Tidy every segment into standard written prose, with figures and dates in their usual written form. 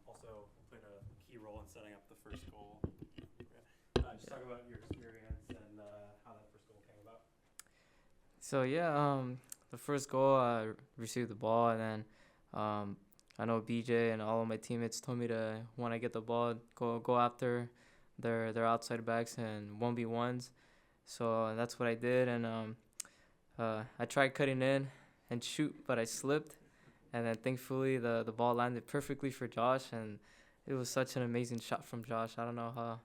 Also played a key role in setting up the first goal. Just talk about your experience and how that first goal came about. So yeah, the first goal I received the ball, and then I know BJ and all of my teammates told me to, when I get the ball, go after their outside backs and 1v1s. So that's what I did, and I tried cutting in and shoot, but I slipped, and then thankfully the ball landed perfectly for Josh, and it was such an amazing shot from Josh. I don't know how,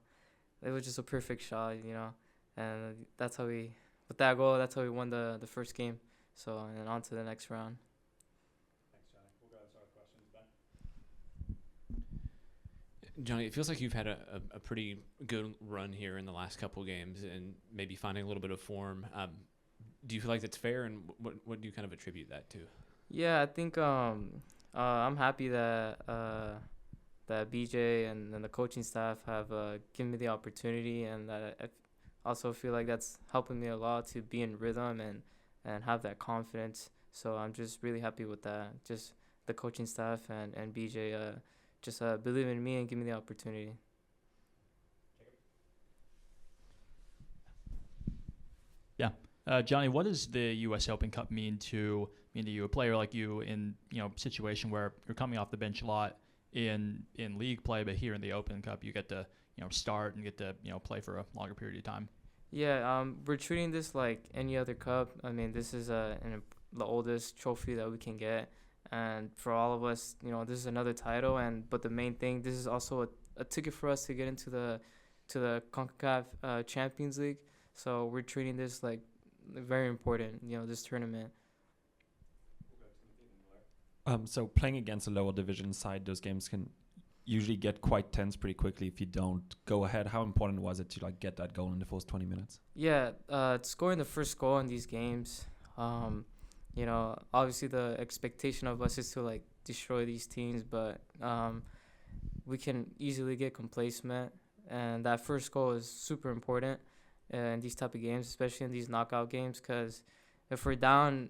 it was just a perfect shot, and that's how we, with that goal, that's how we won the first game. So, and on to the next round. Thanks, Jonny. We'll go to our questions, Ben. Jonny, it feels like you've had a pretty good run here in the last couple of games and maybe finding a little bit of form. Do you feel like that's fair, and what do you kind of attribute that to? Yeah, I think I'm happy that that BJ and the coaching staff have given me the opportunity, and that I also feel like that's helping me a lot to be in rhythm and have that confidence. So I'm just really happy with that. Just the coaching staff and BJ just believe in me and give me the opportunity. Yeah. Jonny, what does the U.S. Open Cup mean to you, a player like you, in situation where you're coming off the bench a lot in league play, but here in the Open Cup you get to start and get to play for a longer period of time? Yeah, we're treating this like any other cup. I mean, this is the oldest trophy that we can get, and for all of us, this is another title. But the main thing, this is also a ticket for us to get into the CONCACAF Champions League. So we're treating this like very important. This tournament. So playing against a lower division side, those games can usually get quite tense pretty quickly if you don't go ahead. How important was it to get that goal in the first 20 minutes? Yeah, scoring the first goal in these games. Obviously the expectation of us is to destroy these teams, but we can easily get complacent, and that first goal is super important in these type of games, especially in these knockout games, because if we're down,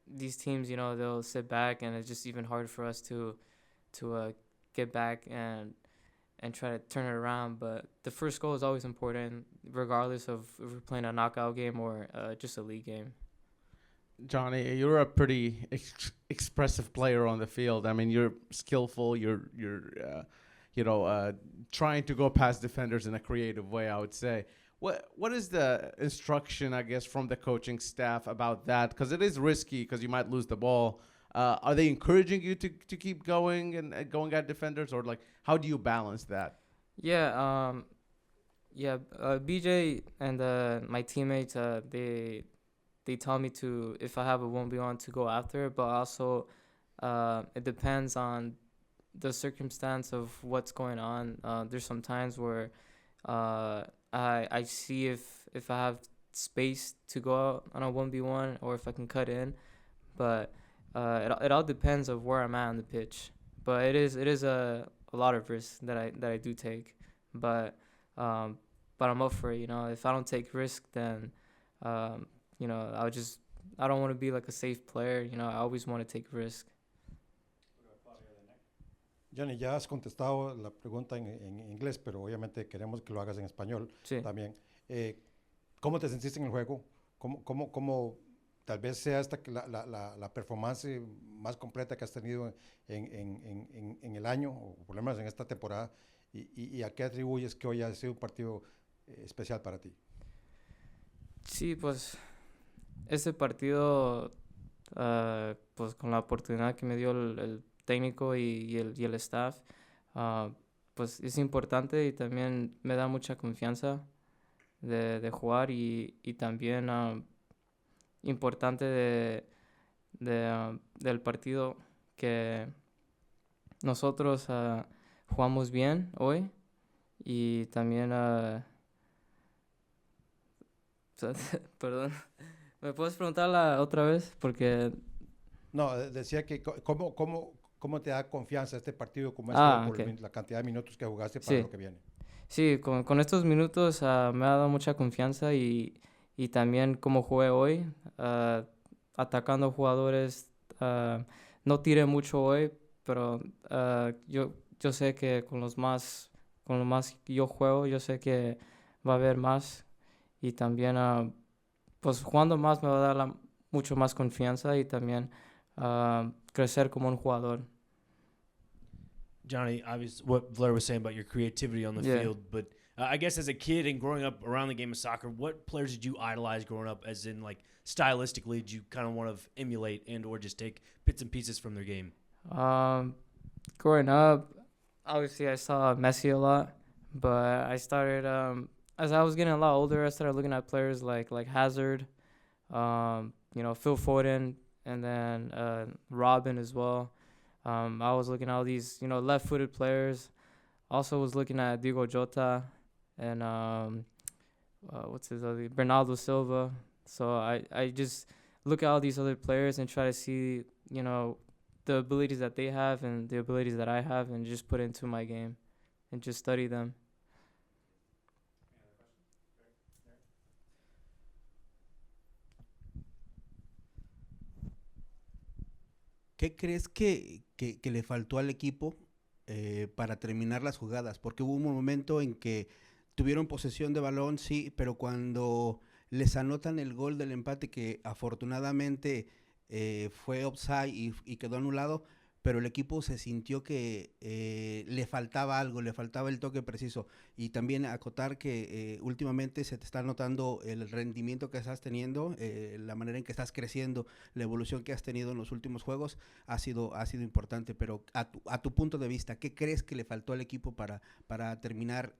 these teams, they'll sit back, and it's just even harder for us to get back and try to turn it around. But the first goal is always important, regardless of if we're playing a knockout game or just a league game. Jonny, you're a pretty expressive player on the field. I mean, you're skillful. You're trying to go past defenders in a creative way, I would say. What is the instruction, I guess, from the coaching staff about that? Because it is risky, because you might lose the ball. Are they encouraging you to keep going and going at defenders, or how do you balance that? Yeah, BJ and my teammates, they tell me to, if I have a 1v1, to go after it, but also it depends on the circumstance of what's going on. There's some times where I see if I have space to go out on a 1v1 or if I can cut in, but it all depends of where I'm at on the pitch. But it is a lot of risk that I do take, but I'm up for it. If I don't take risk, then I don't want to be like a safe player. I always want to take risk. Jonny, ya has contestado la pregunta en inglés, pero obviamente queremos que lo hagas en español también. ¿Cómo te sentiste en el juego? ¿Cómo tal vez sea esta la performance más completa que has tenido en el año, o por lo menos en esta temporada? ¿Y a qué atribuyes que hoy ha sido un partido especial para ti? Sí, pues ese partido, pues con la oportunidad que me dio el técnico y el staff, pues es importante, y también me da mucha confianza de jugar, y también importante del partido, que nosotros jugamos bien hoy, y también perdón, ¿me puedes preguntarla otra vez? Porque no, decía que ¿cómo te da confianza este partido como por la cantidad de minutos que jugaste para lo que viene? Sí, con estos minutos me ha dado mucha confianza, y también como jugué hoy, atacando jugadores. No tiré mucho hoy, pero yo yo sé que con lo más que yo juego, yo sé que va a haber más. Y también, pues jugando más me va a dar mucho más confianza y también crecer como un jugador. Jonny, obviously, what Blair was saying about your creativity on the field, but I guess as a kid and growing up around the game of soccer, what players did you idolize growing up? As in, like, stylistically, did you kind of want to emulate and or just take bits and pieces from their game? Growing up, obviously I saw Messi a lot, but I started as I was getting a lot older, I started looking at players like Hazard, Phil Foden, and then Robin as well. I was looking at all these, left-footed players. Also was looking at Diego Jota and what's his other, Bernardo Silva. So I just look at all these other players and try to see, the abilities that they have and the abilities that I have, and just put it into my game and just study them. ¿Qué crees que le faltó al equipo para terminar las jugadas? Porque hubo un momento en que tuvieron posesión de balón, sí, pero cuando les anotan el gol del empate, que afortunadamente fue offside y quedó anulado, pero el equipo se sintió que le faltaba algo, le faltaba el toque preciso. Y también acotar que últimamente se te está notando el rendimiento que estás teniendo, la manera en que estás creciendo, la evolución que has tenido en los últimos juegos ha sido importante. Pero a tu punto de vista, ¿qué crees que le faltó al equipo para terminar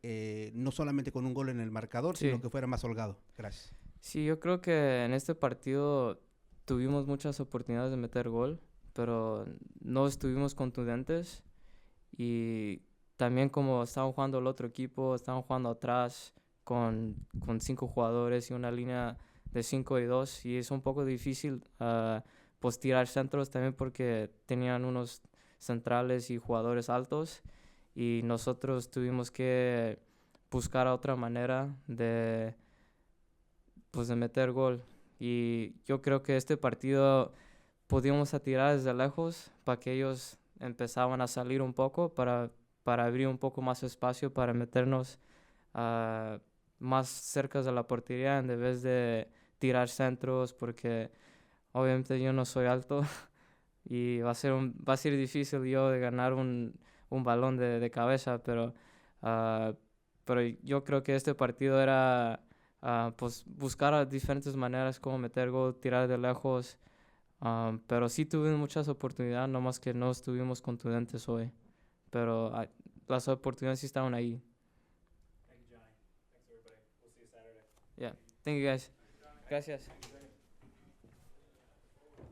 no solamente con un gol en el marcador, sino que fuera más holgado? Gracias. Sí, yo creo que en este partido tuvimos muchas oportunidades de meter gol, pero no estuvimos contundentes. Y también, como estaban jugando el otro equipo, estaban jugando atrás con 5 jugadores y una línea de 5 y 2, y es un poco difícil pues tirar centros también, porque tenían unos centrales y jugadores altos, y nosotros tuvimos que buscar otra manera de meter gol. Y yo creo que este partido podíamos tirar desde lejos para que ellos empezaban a salir un poco, para abrir un poco más espacio, para meternos más cerca de la portería en vez de tirar centros, porque obviamente yo no soy alto y va a ser difícil yo de ganar un balón de cabeza, pero yo creo que este partido era pues buscar diferentes maneras como meter gol, tirar de lejos. Pero sí tuvimos muchas oportunidades, nomás que no estuvimos contundentes hoy. Pero las oportunidades sí estaban ahí. Thank you, Jonny. Thanks, everybody. We'll see you Saturday. Yeah. Thank you, guys. Gracias.